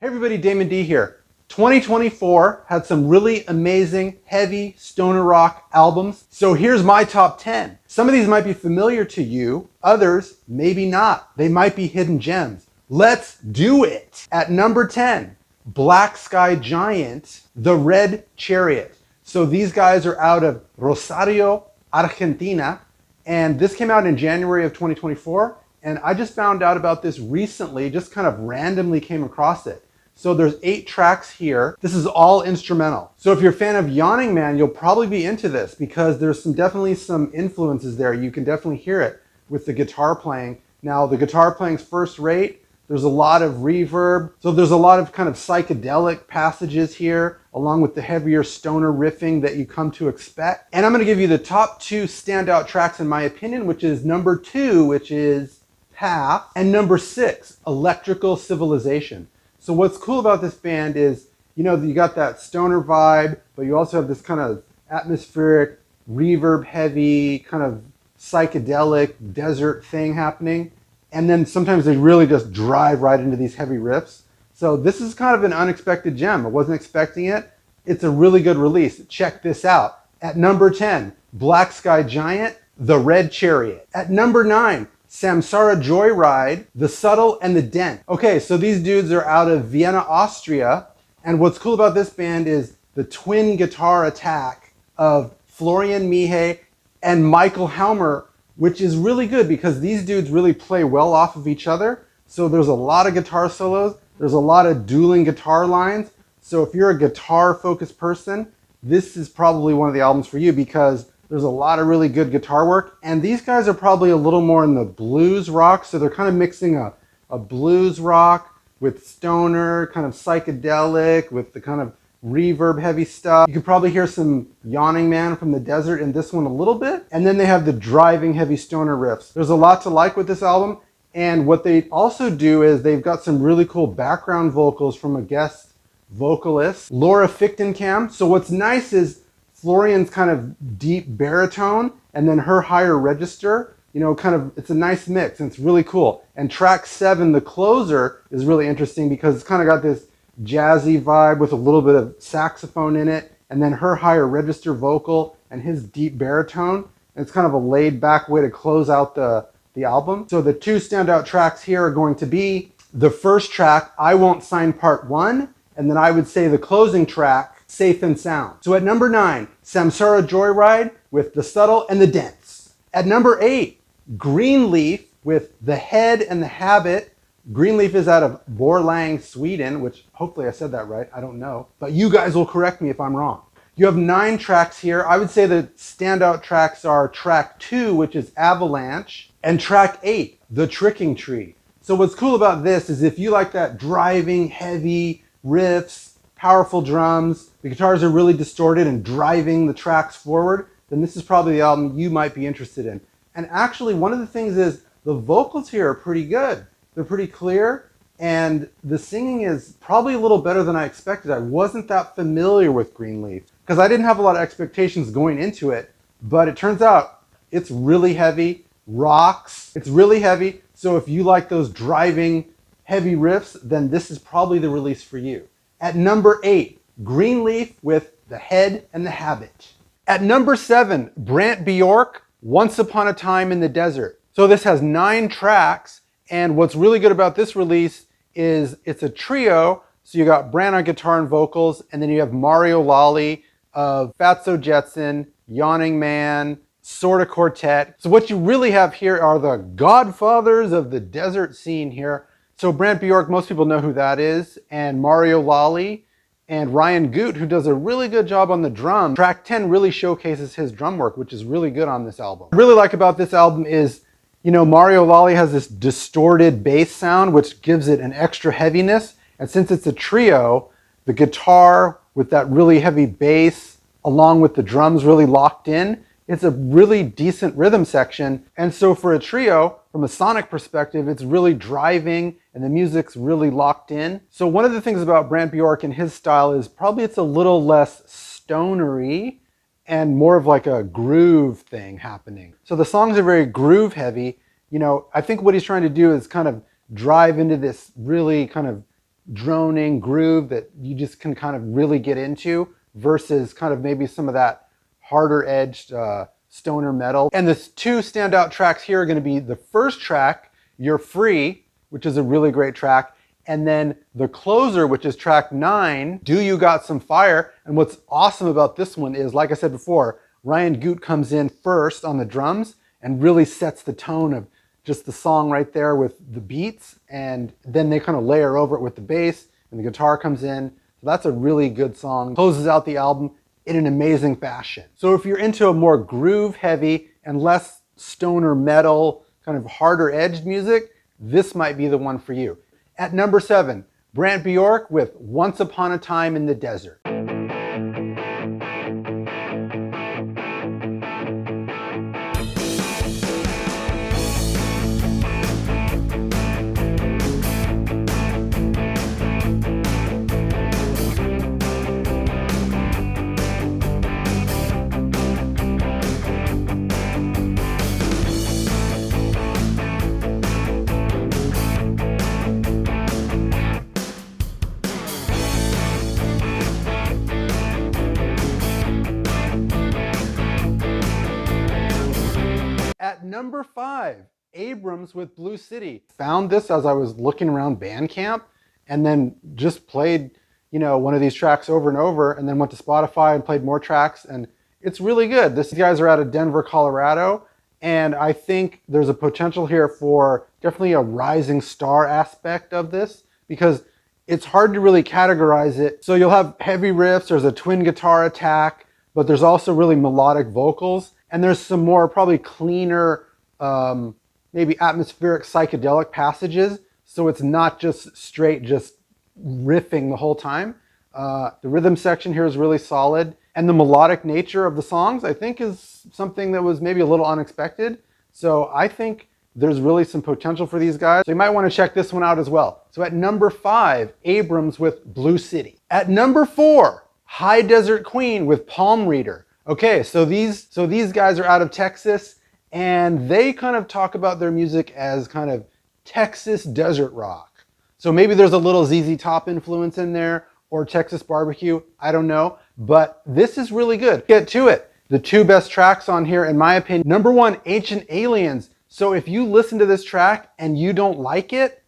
Hey everybody, Damon D here. 2024 had some really amazing, heavy stoner rock albums. So here's my top 10. Some of these might be familiar to you, others maybe not. They might be hidden gems. Let's do it. At number 10, Black Sky Giant, The Red Chariot. So these guys are out of Rosario, Argentina, and this came out in January of 2024. And I just found out about this recently, just kind of randomly came across it. So there's 8 tracks here. This is all instrumental. So if you're a fan of Yawning Man, you'll probably be into this because there's definitely some influences there. You can definitely hear it with the guitar playing. Now the guitar playing's first rate. There's a lot of reverb. So there's a lot of kind of psychedelic passages here, along with the heavier stoner riffing that you come to expect. And I'm gonna give you the top 2 standout tracks in my opinion, which is number 2, which is Half, and number 6, Electrical Civilization. So what's cool about this band is, you know, you got that stoner vibe, but you also have this kind of atmospheric, reverb heavy, kind of psychedelic desert thing happening. And then sometimes they really just drive right into these heavy riffs. So this is kind of an unexpected gem. I wasn't expecting it. It's a really good release. Check this out. At number 10, Black Sky Giant, The Red Chariot. At number 9, Samsara Joyride, The Subtle and the Dent. Okay, so these dudes are out of Vienna, Austria. And what's cool about this band is the twin guitar attack of Florian Mihé and Michael Helmer, which is really good because these dudes really play well off of each other. So there's a lot of guitar solos. There's a lot of dueling guitar lines. So if you're a guitar focused person, this is probably one of the albums for you because there's a lot of really good guitar work. And these guys are probably a little more in the blues rock. So they're kind of mixing a blues rock with stoner, kind of psychedelic, with the kind of reverb heavy stuff. You could probably hear some Yawning Man from the Desert in this one a little bit. And then they have the driving heavy stoner riffs. There's a lot to like with this album. And what they also do is they've got some really cool background vocals from a guest vocalist, Laura Fichtenkamp. So what's nice is Florian's kind of deep baritone and then her higher register, you know, kind of, it's a nice mix and it's really cool. And track 7, the closer, is really interesting because it's kind of got this jazzy vibe with a little bit of saxophone in it, and then her higher register vocal and his deep baritone. And it's kind of a laid back way to close out the album. So the 2 standout tracks here are going to be the first track, I Won't Sign Part 1, and then I would say the closing track, Safe and Sound. So at number 9, Samsara Joyride with The Subtle and the Dents. At number 8, Greenleaf with The Head and the Habit. Greenleaf is out of Borlänge, Sweden, which hopefully I said that right, I don't know. But you guys will correct me if I'm wrong. You have 9 tracks here. I would say the standout tracks are track 2, which is Avalanche, and track 8, The Tricking Tree. So what's cool about this is if you like that driving, heavy riffs, powerful drums, the guitars are really distorted and driving the tracks forward, then this is probably the album you might be interested in. And actually, one of the things is the vocals here are pretty good. They're pretty clear, and the singing is probably a little better than I expected. I wasn't that familiar with Greenleaf because I didn't have a lot of expectations going into it, but it turns out it's really heavy, rocks, it's really heavy. So if you like those driving heavy riffs, then this is probably the release for you. At number 8, Greenleaf with The Head and the Habit. At number 7, Brant Bjork, Once Upon a Time in the Desert. So this has 9 tracks, and what's really good about this release is it's a trio. So you got Brant on guitar and vocals, and then you have Mario Lally of Fatso Jetson, Yawning Man, sort of quartet. So what you really have here are the godfathers of the desert scene here. So Brant Bjork, most people know who that is, and Mario Lally, and Ryan Goot, who does a really good job on the drum. Track 10 really showcases his drum work, which is really good on this album. What I really like about this album is, you know, Mario Lally has this distorted bass sound, which gives it an extra heaviness. And since it's a trio, the guitar with that really heavy bass, along with the drums really locked in, it's a really decent rhythm section. And so for a trio, from a sonic perspective, it's really driving and the music's really locked in. So one of the things about Brant Bjork and his style is probably it's a little less stonery and more of like a groove thing happening. So the songs are very groove heavy. You know, I think what he's trying to do is kind of drive into this really kind of droning groove that you just can kind of really get into versus kind of maybe some of that harder edged stoner metal. And the two standout tracks here are going to be the first track, You're Free, which is a really great track, and then the closer, which is track 9, Do You Got Some Fire. And what's awesome about this one is, like I said before, Ryan Goot comes in first on the drums and really sets the tone of just the song right there with the beats, and then they kind of layer over it with the bass and the guitar comes in. So that's a really good song. Closes out the album in an amazing fashion. So if you're into a more groove heavy and less stoner metal, kind of harder edged music, this might be the one for you. At number 7, Brant Bjork with Once Upon a Time in the Desert. At number 5, Abrams with Blue City. Found this as I was looking around Bandcamp and then just played, one of these tracks over and over, and then went to Spotify and played more tracks, and it's really good. These guys are out of Denver, Colorado, and I think there's a potential here for definitely a rising star aspect of this because it's hard to really categorize it. So you'll have heavy riffs, there's a twin guitar attack, but there's also really melodic vocals. And there's some more probably cleaner, maybe atmospheric psychedelic passages. So it's not just straight, just riffing the whole time. The rhythm section here is really solid. And the melodic nature of the songs, I think, is something that was maybe a little unexpected. So I think there's really some potential for these guys. So you might want to check this one out as well. So at number 5, Abrams with Blue City. At number 4, High Desert Queen with Palm Reader. Okay, so these guys are out of Texas, and they kind of talk about their music as kind of Texas desert rock. So maybe there's a little ZZ Top influence in there, or Texas barbecue, I don't know, but this is really good. Get to it. The 2 best tracks on here, in my opinion. Number 1, Ancient Aliens. So if you listen to this track and you don't like it,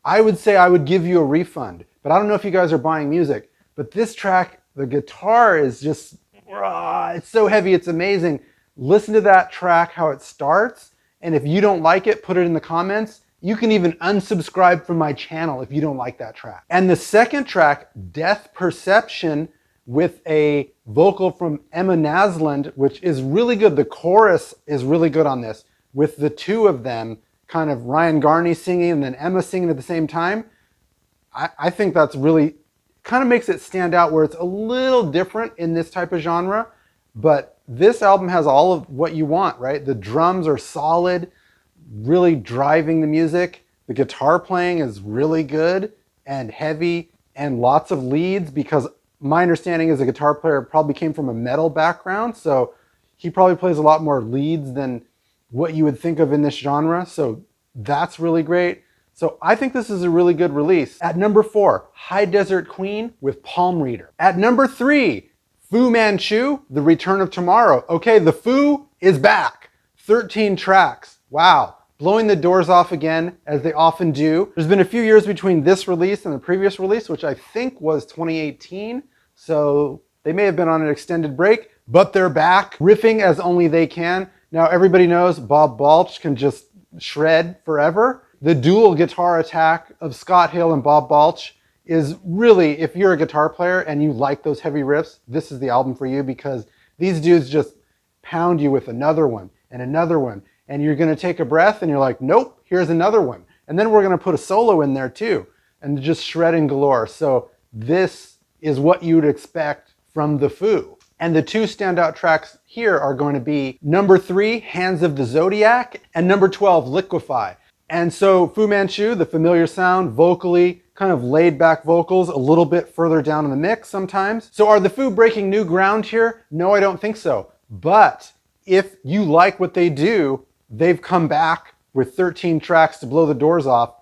I would say I would give you a refund. But I don't know if you guys are buying music, but this track, the guitar is just, it's so heavy, it's amazing. Listen to that track, how it starts, and if you don't like it, put it in the comments. You can even unsubscribe from my channel if you don't like that track. And the second track, Death Perception, with a vocal from Emma Naslund, which is really good. The chorus is really good on this, with the 2 of them, kind of Ryan Garney singing and then Emma singing at the same time. I think that's really kind of makes it stand out, where it's a little different in this type of genre, but this album has all of what you want, right? The drums are solid, really driving the music. The guitar playing is really good and heavy, and lots of leads, because my understanding is the guitar player probably came from a metal background, so he probably plays a lot more leads than what you would think of in this genre. So that's really great. So I think this is a really good release. At number 4, High Desert Queen with Palm Reader. At number 3, Fu Manchu, The Return of Tomorrow. Okay, the Fu is back. 13 tracks. Wow. Blowing the doors off again, as they often do. There's been a few years between this release and the previous release, which I think was 2018. So they may have been on an extended break, but they're back, riffing as only they can. Now everybody knows Bob Balch can just shred forever. The dual guitar attack of Scott Hill and Bob Balch is really, if you're a guitar player and you like those heavy riffs, this is the album for you, because these dudes just pound you with another one and another one. And you're going to take a breath and you're like, nope, here's another one. And then we're going to put a solo in there too, and just shredding galore. So this is what you would expect from the Fu. And the 2 standout tracks here are going to be number 3, Hands of the Zodiac, and number 12, Liquefy. And so Fu Manchu, the familiar sound, vocally, kind of laid back vocals, a little bit further down in the mix sometimes. So are the Fu breaking new ground here? No, I don't think so. But if you like what they do, they've come back with 13 tracks to blow the doors off.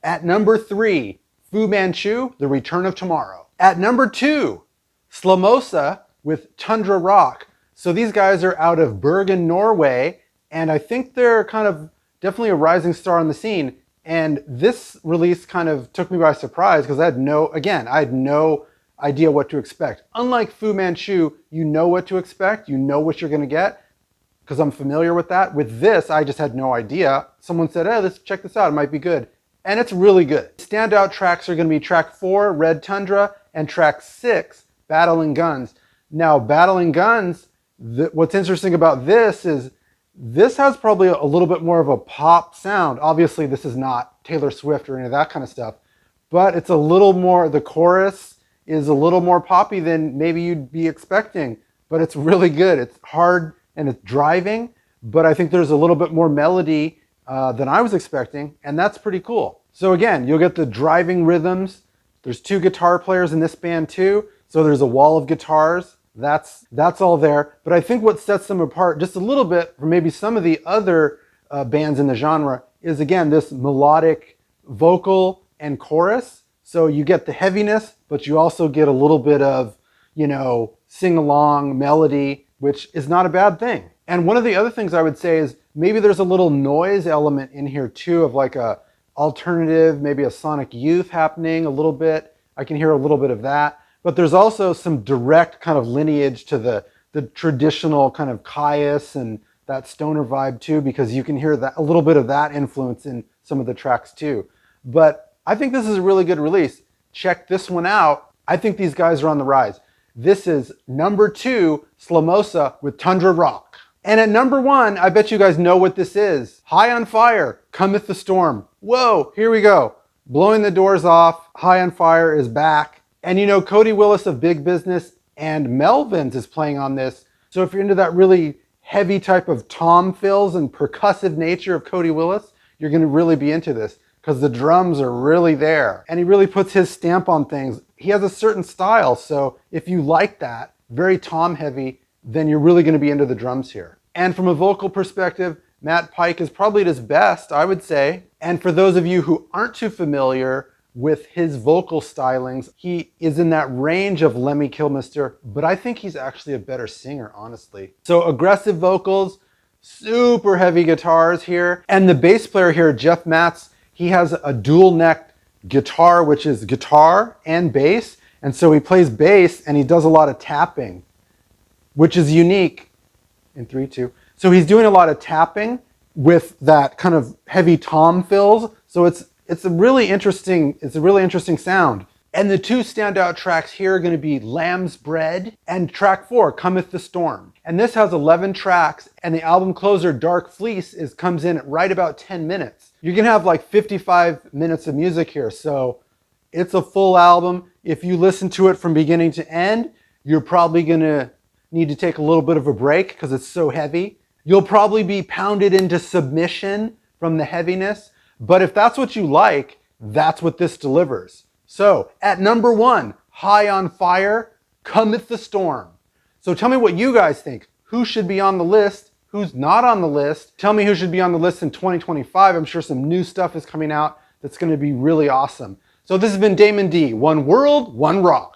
At number 3, Fu Manchu, The Return of Tomorrow. At number 2, Slamosa with Tundra Rock. So these guys are out of Bergen, Norway, and I think they're kind of definitely a rising star on the scene. And this release kind of took me by surprise because I had no idea what to expect. Unlike Fu Manchu, you know what to expect, you know what you're gonna get, because I'm familiar with that. With this, I just had no idea. Someone said, hey, let's check this out, it might be good. And it's really good. Standout tracks are gonna be track 4, Red Tundra, and track 6, Battling Guns. Now, Battling Guns, what's interesting about this is this has probably a little bit more of a pop sound. Obviously, this is not Taylor Swift or any of that kind of stuff, but it's a little more, the chorus is a little more poppy than maybe you'd be expecting, but it's really good. It's hard and it's driving, but I think there's a little bit more melody than I was expecting, and that's pretty cool. So again, you'll get the driving rhythms. There's 2 guitar players in this band too, so there's a wall of guitars. That's all there. But I think what sets them apart just a little bit from maybe some of the other bands in the genre is, again, this melodic vocal and chorus. So you get the heaviness, but you also get a little bit of, sing-along melody, which is not a bad thing. And one of the other things I would say is maybe there's a little noise element in here too, of like a alternative, maybe a Sonic Youth happening a little bit. I can hear a little bit of that. But there's also some direct kind of lineage to the traditional kind of Caius and that stoner vibe too, because you can hear that a little bit of that influence in some of the tracks too. But I think this is a really good release. Check this one out. I think these guys are on the rise. This is number 2, Slamosa with Tundra Rock. And at number 1, I bet you guys know what this is. High on Fire, Cometh the Storm. Whoa, here we go. Blowing the doors off, High on Fire is back. And Cody Willis of Big Business and Melvins is playing on this. So if you're into that really heavy type of tom fills and percussive nature of Cody Willis, you're gonna really be into this because the drums are really there. And he really puts his stamp on things. He has a certain style, so if you like that, very tom heavy, then you're really gonna be into the drums here. And from a vocal perspective, Matt Pike is probably at his best, I would say. And for those of you who aren't too familiar with his vocal stylings, he is in that range of Lemmy Kilmister, but I think he's actually a better singer, honestly. So aggressive vocals, super heavy guitars here. And the bass player here, Jeff Matz, he has a dual-necked guitar, which is guitar and bass. And so he plays bass and he does a lot of tapping, which is unique. In 3, 2. So he's doing a lot of tapping with that kind of heavy tom fills. So it's a really interesting sound. And the 2 standout tracks here are going to be Lamb's Bread and track 4, Cometh the Storm. And this has 11 tracks, and the album closer, Dark Fleece, comes in at right about 10 minutes. You're going to have like 55 minutes of music here, so it's a full album. If you listen to it from beginning to end, you're probably going to need to take a little bit of a break because it's so heavy. You'll probably be pounded into submission from the heaviness. But if that's what you like, that's what this delivers. So at number 1, High on Fire, Cometh the Storm. So tell me what you guys think. Who should be on the list? Who's not on the list? Tell me who should be on the list in 2025. I'm sure some new stuff is coming out that's going to be really awesome. So this has been Damon D. One World, One Rock.